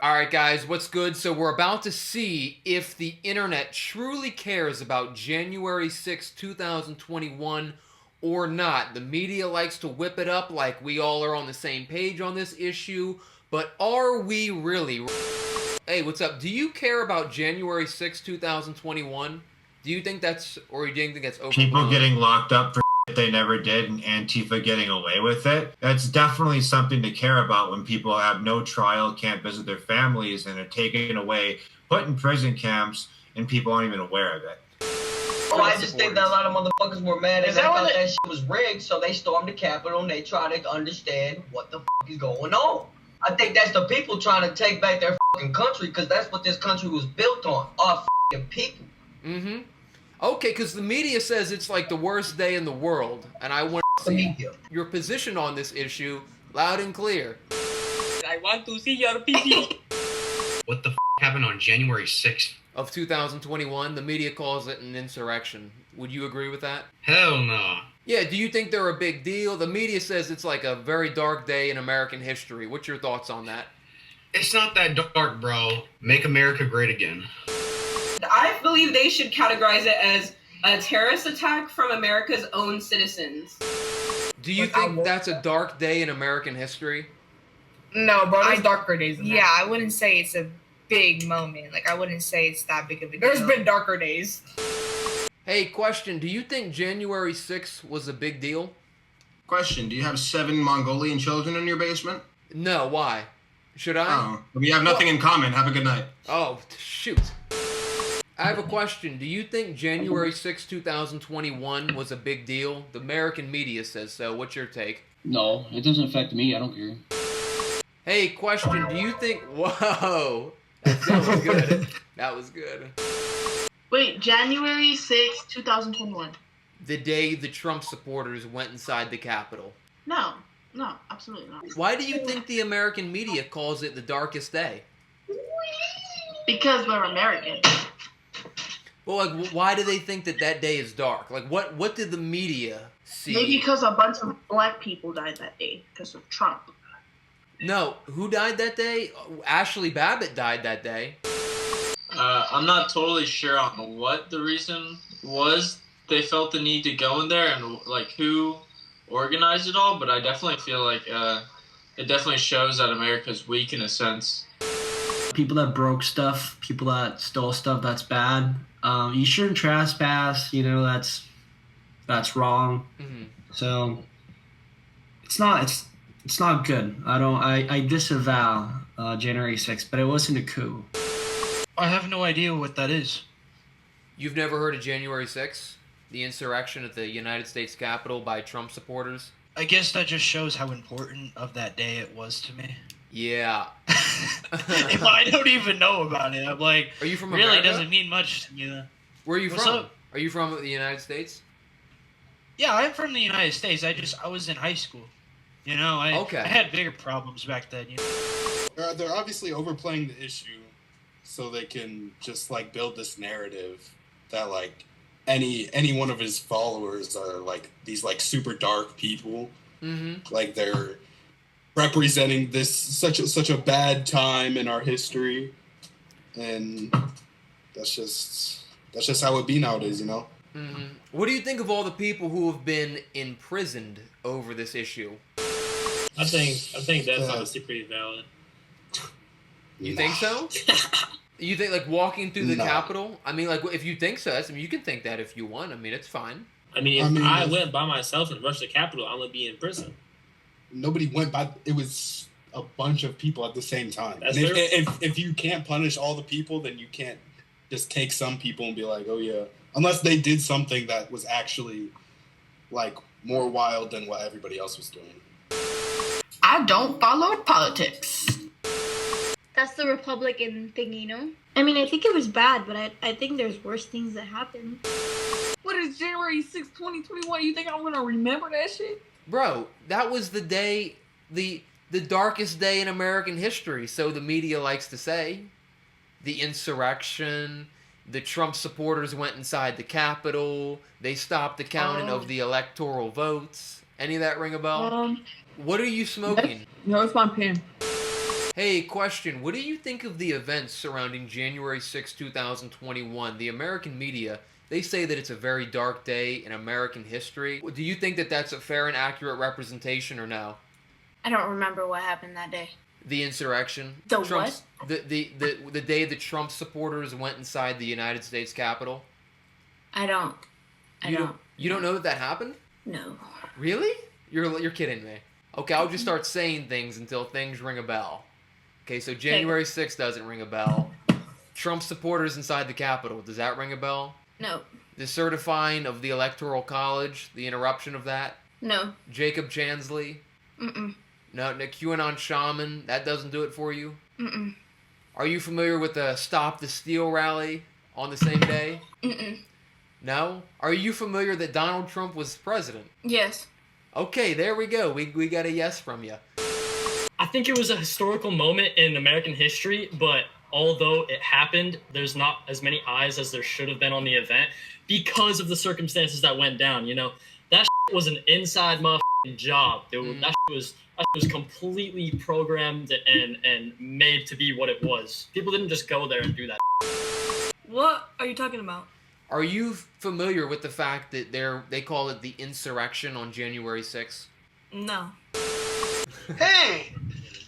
All right, guys, what's good? So we're about to see if the internet truly cares about January 6th, 2021 or not. The media likes to whip it up like we all are on the same page on this issue, but are we really? Hey, what's up? Do you care about January 6th, 2021? Do you think that's, or do you think that's overblown? People getting locked up for they never did and Antifa getting away with it. That's definitely something to care about when people have no trial, can't visit their families, and are taken away, put in prison camps, and people aren't even aware of it. Oh, I just think that a lot of motherfuckers were mad and they thought that shit was rigged, so they stormed the Capitol and they tried to understand what the is going on. I think that's the people trying to take back their country, because that's what this country was built on, our people. Mm-hmm. Okay, because the media says it's like the worst day in the world, and I want to see your position on this issue loud and clear. I want to see your PP. What the happened on January 6th? Of 2021, the media calls it an insurrection. Would you agree with that? Hell no. Yeah, do you think they're a big deal? The media says it's like a very dark day in American history. What's your thoughts on that? It's not that dark, bro. Make America great again. I believe they should categorize it as a terrorist attack from America's own citizens. Do you think that's a dark day in American history? No, bro, there's darker days than that. Yeah, I wouldn't say it's a big moment. Like, I wouldn't say it's that big of a deal. There's been darker days. Hey, question. Do you think January 6th was a big deal? Question. Do you have 7 Mongolian children in your basement? No, why? Should I? Oh, we have nothing in common. Have a good night. Oh, shoot. I have a question. Do you think January 6th, 2021 was a big deal? The American media says so. What's your take? No, it doesn't affect me. I don't care. Hey, question. Do you think... Whoa. That was good. That was good. Wait, January 6th, 2021. The day the Trump supporters went inside the Capitol. No, absolutely not. Why do you think the American media calls it the darkest day? Because we're American. Well, like, why do they think that that day is dark? Like, what did the media see? Maybe because a bunch of black people died that day because of Trump. No, who died that day? Ashley Babbitt died that day. I'm not totally sure on what the reason was they felt the need to go in there and like who organized it all, but I definitely feel like it definitely shows that America's weak in a sense. People that broke stuff, people that stole stuff, that's bad. You shouldn't trespass, you know, that's wrong. Mm-hmm. So it's not good. I disavow January 6th, but it wasn't a coup. I have no idea what that is. You've never heard of January 6th? The insurrection at the United States Capitol by Trump supporters? I guess that just shows how important of that day it was to me. Yeah. If I don't even know about it, I'm like, are you from really America? Doesn't mean much to me. Where are you What's from? Up? Are you from the United States? Yeah, I'm from the United States. I was in high school. You know, I had bigger problems back then. You know? They're obviously overplaying the issue so they can just like build this narrative that like any one of his followers are like these like super dark people. Mm-hmm. Like they're representing this such a bad time in our history, and that's just how it be nowadays, you know. Mm-hmm. What do you think of all the people who have been imprisoned over this issue? I think that's honestly pretty valid. You think so? You think like walking through the Capitol? I mean, like if you think so, you can think that if you want. I mean, it's fine. I mean, if I went by myself and rushed the Capitol, I would be in prison. Nobody went by. It was a bunch of people at the same time. That's and if you can't punish all the people, then you can't just take some people and be like, oh yeah, unless they did something that was actually like more wild than what everybody else was doing. I don't follow politics. That's the Republican thing, you know? I mean, I think it was bad, but I think there's worse things that happened. What is January 6th, 2021? You think I'm going to remember that shit? Bro, that was the day, the darkest day in American history, so the media likes to say. The insurrection, the Trump supporters went inside the Capitol, they stopped the counting of the electoral votes. Any of that ring a bell? What are you smoking? No, it's my pen. Hey, question. What do you think of the events surrounding January 6, 2021? The American media, they say that it's a very dark day in American history. Do you think that that's a fair and accurate representation or no? I don't remember what happened that day. The insurrection. The Trump's, what? The day the Trump supporters went inside the United States Capitol. I don't. You don't know that happened? No. Really? You're kidding me. Okay, I'll just start saying things until things ring a bell. Okay, so January 6th doesn't ring a bell. Trump supporters inside the Capitol, does that ring a bell? No. The certifying of the Electoral College, the interruption of that? No. Jacob Chansley? Mm-mm. No, the QAnon shaman, that doesn't do it for you? Mm-mm. Are you familiar with the Stop the Steal rally on the same day? Mm-mm. No? Are you familiar that Donald Trump was president? Yes. Okay, there we go. We got a yes from you. I think it was a historical moment in American history, but although it happened, there's not as many eyes as there should have been on the event because of the circumstances that went down. You know, that was an inside motherfucking job. That was completely programmed and made to be what it was. People didn't just go there and do that. What are you talking about? Are you familiar with the fact that they call it the insurrection on January 6th? No. Hey!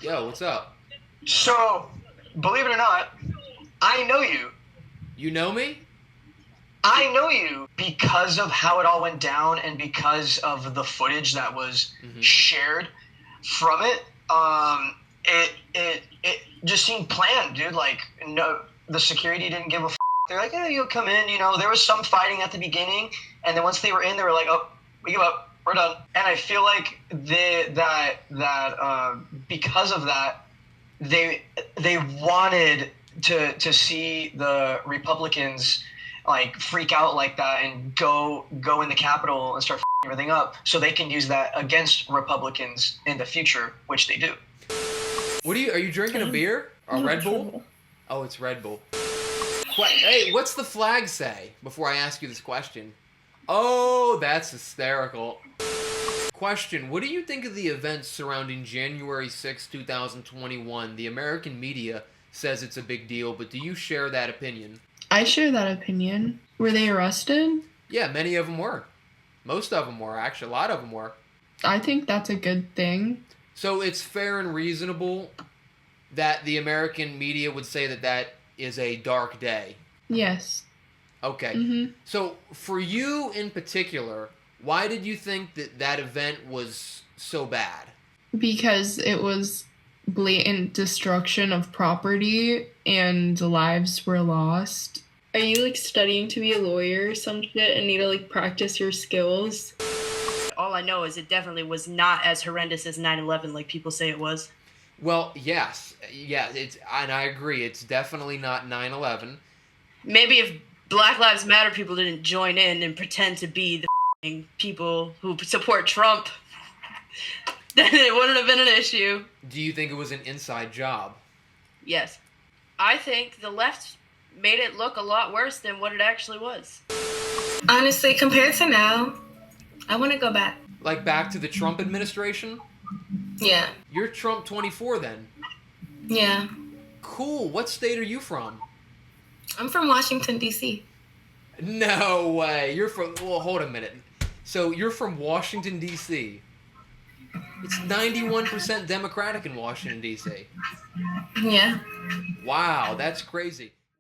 Yo, what's up? So, believe it or not, I know you. You know me? I know you because of how it all went down and because of the footage that was shared from it. It just seemed planned, dude. Like, no, the security didn't give a f***. They're like, yeah, you'll come in. You know, there was some fighting at the beginning, and then once they were in, they were like, oh, we give up. We're done. And I feel like because of that, they wanted to see the Republicans like freak out like that and go in the Capitol and start f***ing everything up, so they can use that against Republicans in the future, which they do. Are you drinking a beer? A Red Bull? Oh, it's Red Bull. Hey, what's the flag say before I ask you this question? Oh, that's hysterical. Question, what do you think of the events surrounding January 6, 2021? The American media says it's a big deal, but do you share that opinion? I share that opinion. Were they arrested? Yeah, many of them were. Most of them were, actually. A lot of them were. I think that's a good thing. So it's fair and reasonable that the American media would say that that is a dark day? Yes. Okay. So for you in particular, why did you think that event was so bad? Because it was blatant destruction of property and lives were lost. Are you like studying to be a lawyer or some shit and need to like practice your skills? All I know is it definitely was not as horrendous as 9/11 like people say it was. Well, yes. Yeah, and I agree. It's definitely not 9/11. Maybe if Black Lives Matter people didn't join in and pretend to be the people who support Trump, then it wouldn't have been an issue. Do you think it was an inside job? Yes. I think the left made it look a lot worse than what it actually was. Honestly, compared to now, I want to go back. Like back to the Trump administration? Yeah. You're Trump 24 then? Yeah. Cool. What state are you from? I'm from Washington, D.C. No way. You're from... Well, hold a minute. So you're from Washington, D.C. It's 91% Democratic in Washington, D.C. Yeah. Wow, that's crazy.